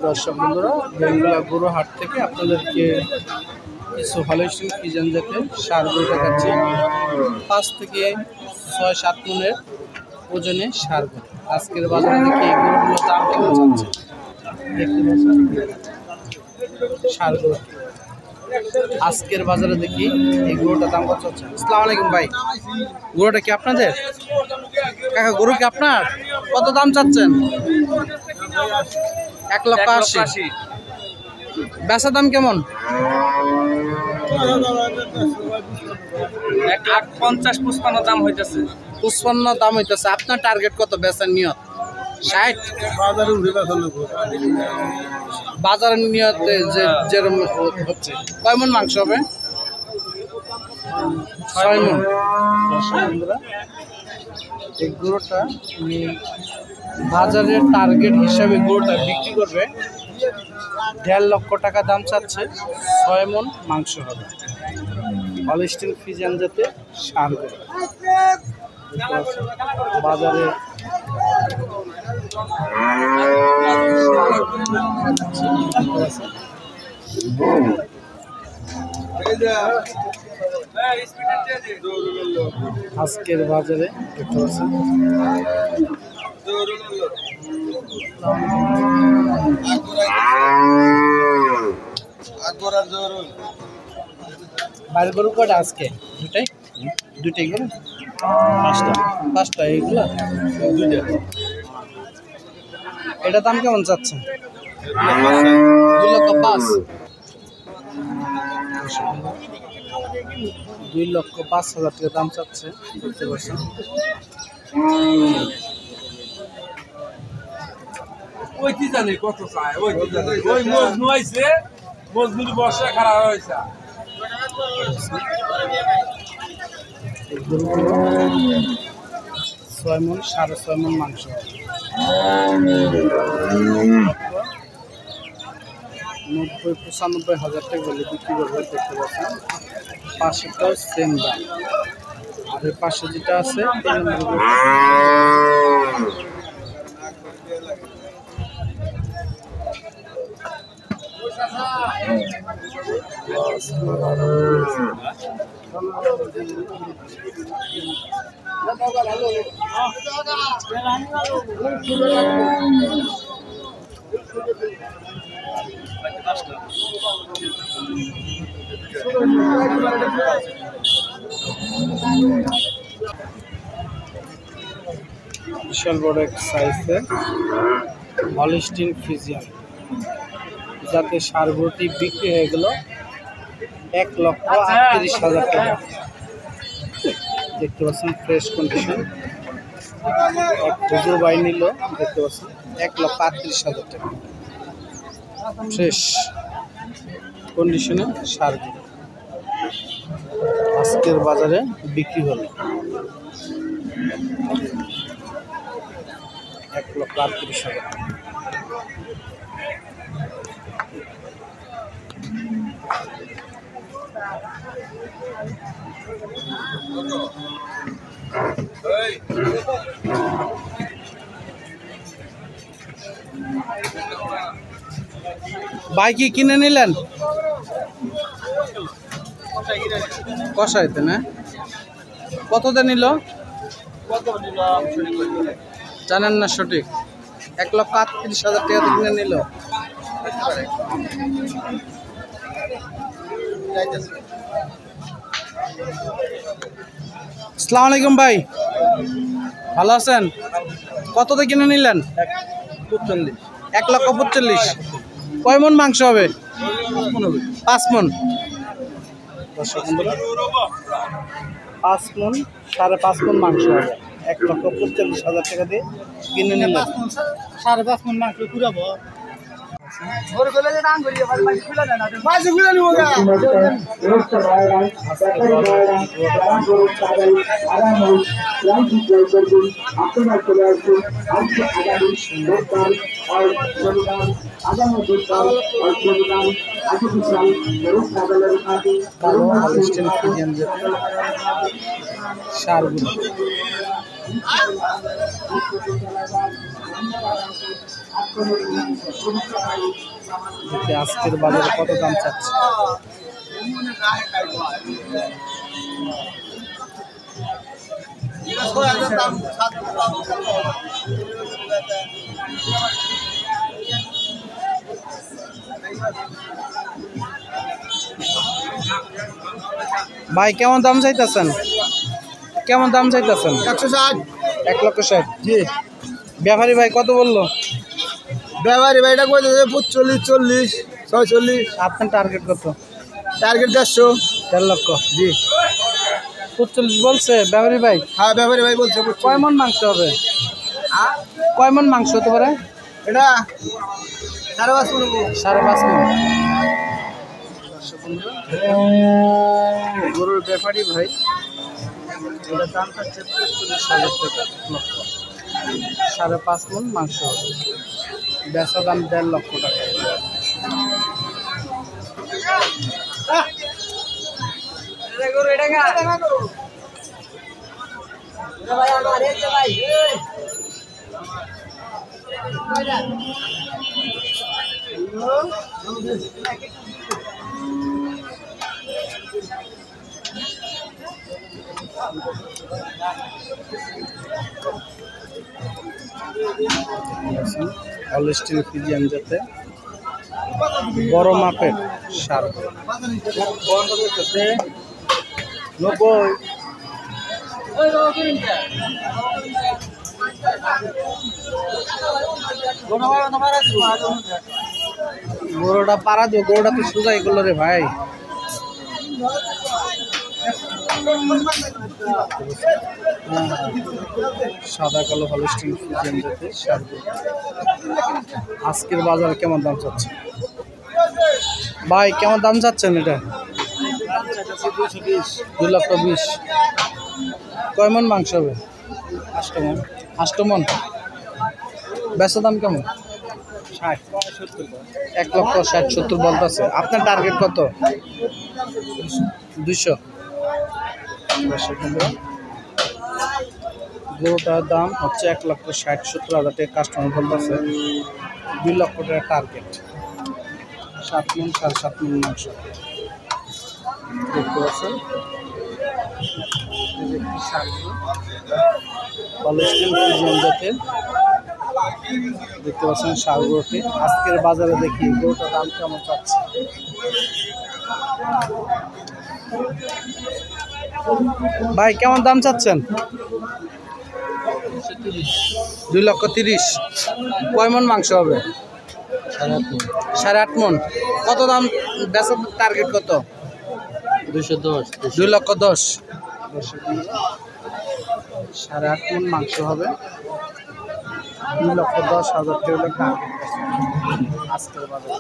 দর্শক বন্ধুরা, বেঙ্গুলা গরু হাট থেকে আপনাদেরকে কিছু হলস্টিন ফ্রিজিয়ান জাতের ষাঁড় গরু দেখাচ্ছি। 5 থেকে 6-7 মনের ওজনে ষাঁড় গরু। আজকের বাজারে দেখি এই গরুগুলোর দাম কেমন যাচ্ছে দেখতে পাচ্ছেন। ষাঁড় গরু আজকের বাজারে দেখি এই গরুটার দাম কত হচ্ছে। আসসালামু আলাইকুম ভাই, গরুটা কি আপনাদের? কাকা, গরু কি আপনার? কত দাম চাচ্ছেন? 1,80,000। বেচা দাম কেমন? 1,50,000-55 দাম হইতেছে। 55 দাম হইতেছে। আপনার টার্গেট কত বেচার নিয়ত? 60? বাজারের নিয়তে যেরকম হচ্ছে। কয় মন মাংস হবে? 6 মন। এই গরুটা বাজারের টার্গেট হিসাবে গরুটা বিক্রি করবে 1.5 লক্ষ টাকা দাম চাচ্ছে। 6 মন মাংস হবে। হলস্টিন ফ্রিজিয়ান জাতের ষাঁড় গরু বাজারে আজকের বাজারে দেখতে পাচ্ছেন বাইরের গরু কটা আজকে? দুটাই গরু? 5টা এইগুলা? 2টা। এটা দাম কেমন চাচ্ছেন? 2,05,000। 2,05,000 টাকা দাম চাচ্ছে। দেখতে পাচ্ছেন কত চায় ওই মজনু আইছে, মজনুর বর্ষা খারাপ হয়েছে। 6 মন 6.5 মন মাংস। 90-95,000 টাকা বলে বিক্রি করবে। দেখতে পাচ্ছেন পাশেরটাও সেম দাম। আর এর পাশে যেটা আছে 3 নম্বর বিশাল বড় এক সাইজের হলস্টিন ফ্রিজিয়ান যাতে ষাঁড় গরুটি বিক্রি হয়ে গেল 1,38,000 টাকা। দেখতে পাচ্ছেন ফ্রেশ কন্ডিশন। এক হুজুর বাই নিল। দেখতে পাচ্ছেন 1,38,000 টাকা ফ্রেশ কন্ডিশনে ষাঁড় গরু আজকের বাজারে বিক্রি হলো 1,38,000 টাকা। ভাই কি কিনে নিলেন? কষাইতে না? কততে নিল জানেন না সঠিক? 1,38,000 টাকা কিনে নিল। আসসালামু আলাইকুম ভাই, ভালো আছেন? কততে কিনে নিলেন? 1,45,000। কয় মন মাংস হবে? 5 মন। 5 মন 5.5 মন মাংস হবে। 1,45,000 টাকা দিয়ে কিনে নিলেন। 5.5 মন মাংস পুরাবো। ষাঁড় গরু দেখি আজকের বাজারে কত দাম চাচ্ছে। ভাই কেমন দাম চাইতেছেন? কেমন দাম চাইতেছেন? 160। 1,60,000। জি। ব্যাপারী ভাই কত বললো? ব্যবহারী ভাইটা কই দিয়েছে 45, 40, 46। আপনার টার্গেট কত? টার্গেট 150। 1.5 লক্ষ। জি। 45 বলছে ব্যাপারী ভাই। হ্যাঁ, ব্যবহারী ভাই বলছে 45। কয় মন মাংস হবে? কয় মন মাংস হতে পারে? এটা 5.5 মণ। 5.5 মন। গরুর ব্যাপারী ভাই এটা দাম চাচ্ছে 45,000 টাকা লক্ষ। 5.5 মন মাংস হবে। বেচা দাম 1.5 লক্ষ টাকা। হলস্টিন ফ্রিজিয়ান জাতে বড় মাপের সার। 90। গরুটা পাড়া দিও, গরুটা তো সোজাই করলো রে ভাই। সাদা কালো হলস্টিন ফ্রিজিয়ান জাতের সার। আজকের বাজারে কেমন দাম চাচ্ছে ভাই? কেমন দাম চাচ্ছেন এটা? 2,20,000। কয় মন মাংস হবে? 8 মন। বেচা দাম কেমন? 1,60,000-1,70,000 বলতেছে। আপনার টার্গেট কত? 200। গরুটার দাম হচ্ছে 1,60,000-1,70,000 টাকা। কাস্টমার বলতেছে 2 লক্ষ টাকা টার্গেট। 7 মন 7.5 মন মাংস দেখতে পাচ্ছেন। দেখতে পাচ্ছেন সারগরুটি। আজকের বাজারে দেখি গরুটার দাম কেমন চাচ্ছে। ভাই কেমন দাম চাচ্ছেন? 2,30,000। কয় মন মাংস হবে? 8.5 মন। কত দাম বেচার টার্গেট কত? 210। 2,10,000। 8.5 মন মাংস হবে। 2,10,000 টাকা আজকের বাজারে।